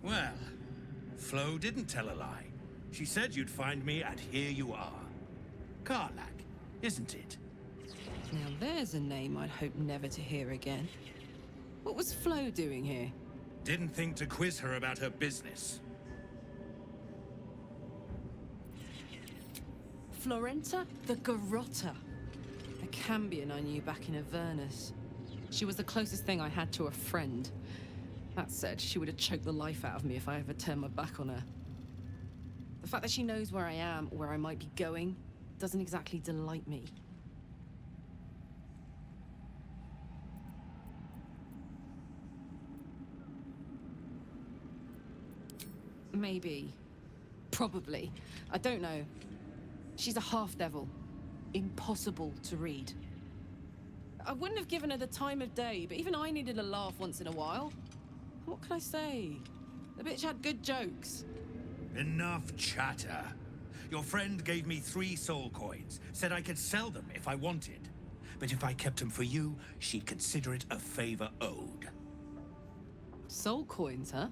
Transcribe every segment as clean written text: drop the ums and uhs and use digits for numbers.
Well, Flo didn't tell a lie. She said you'd find me, and here you are. Karlach, isn't it? Now there's a name I'd hope never to hear again. What was Flo doing here? Didn't think to quiz her about her business. Florenta the Garotta. A Cambion I knew back in Avernus. She was the closest thing I had to a friend. That said, she would have choked the life out of me if I ever turned my back on her. The fact that she knows where I am, where I might be going, doesn't exactly delight me. Maybe. Probably. I don't know. She's a half-devil. Impossible to read. I wouldn't have given her the time of day, but even I needed a laugh once in a while. What can I say? The bitch had good jokes. Enough chatter. Your friend gave me 3 soul coins, said I could sell them if I wanted. But if I kept them for you, she'd consider it a favor owed. Soul coins, huh?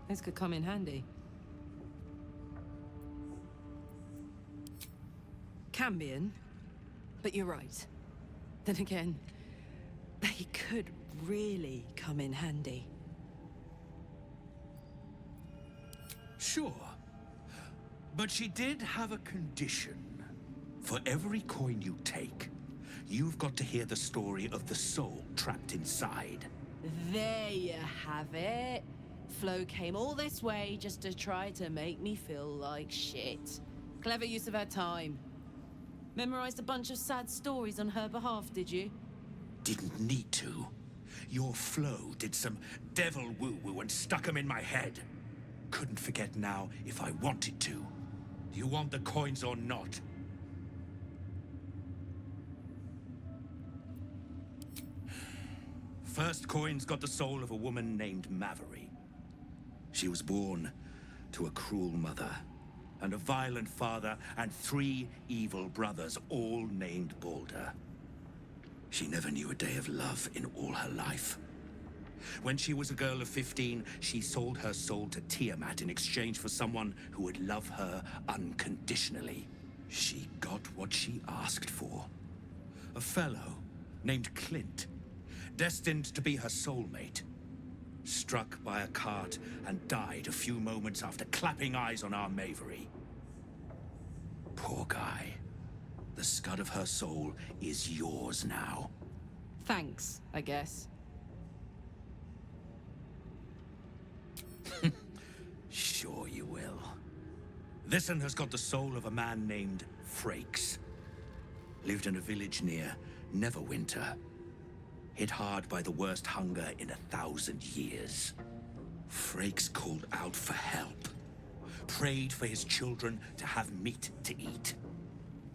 This could come in handy. Cambion, but you're right. Then again, they could really come in handy. Sure. But she did have a condition. For every coin you take, you've got to hear the story of the soul trapped inside. There you have it. Flo came all this way just to try to make me feel like shit. Clever use of her time. Memorized a bunch of sad stories on her behalf, did you? Didn't need to. Your Flo did some devil woo-woo and stuck 'em in my head. Couldn't forget now if I wanted to. Do you want the coins or not? First coin's got the soul of a woman named Maveri. She was born to a cruel mother, and a violent father, and 3 evil brothers, all named Balder. She never knew a day of love in all her life. When she was a girl of 15, she sold her soul to Tiamat in exchange for someone who would love her unconditionally. She got what she asked for. A fellow named Clint, destined to be her soulmate. Struck by a cart and died a few moments after clapping eyes on our Maveri. Poor guy. The scud of her soul is yours now. Thanks, I guess. Sure you will. This'n has got the soul of a man named Frakes. Lived in a village near Neverwinter. Hit hard by the worst hunger in 1,000 years. Frakes called out for help. Prayed for his children to have meat to eat.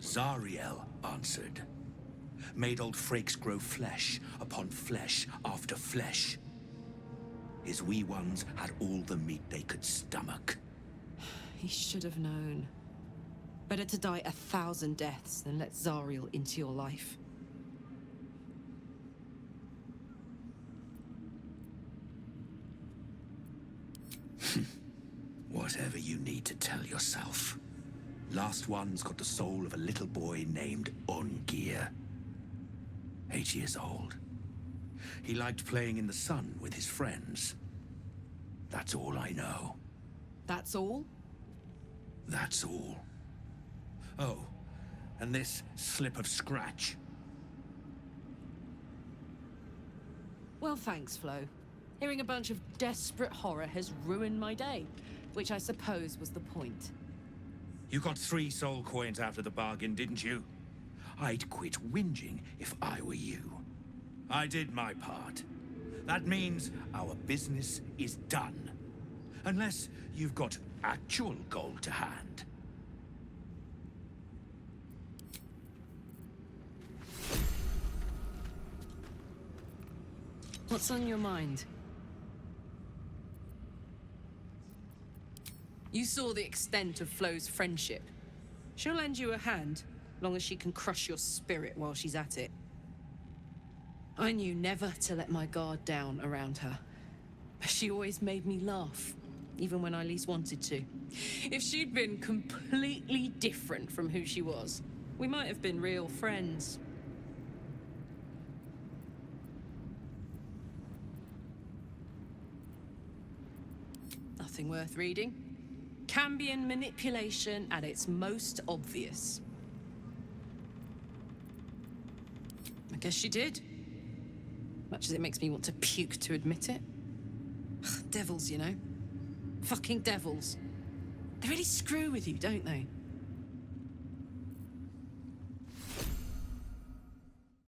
Zariel answered. Made old Frakes grow flesh upon flesh after flesh. His wee ones had all the meat they could stomach. He should have known. Better to die 1,000 deaths than let Zariel into your life. Whatever you need to tell yourself. Last one's got the soul of a little boy named Ongir. 8 years old. He liked playing in the sun with his friends. That's all I know. That's all? That's all. Oh, and this slip of scratch. Well, thanks, Flo. Hearing a bunch of desperate horror has ruined my day, which I suppose was the point. You got 3 soul coins after the bargain, didn't you? I'd quit whinging if I were you. I did my part. That means our business is done. Unless you've got actual gold to hand. What's on your mind? You saw the extent of Flo's friendship. She'll lend you a hand, long as she can crush your spirit while she's at it. I knew never to let my guard down around her. But she always made me laugh, even when I least wanted to. If she'd been completely different from who she was, we might have been real friends. Nothing worth reading. Cambion manipulation at its most obvious. I guess she did. Much as it makes me want to puke to admit it. Devils, you know. Fucking devils. They really screw with you, don't they?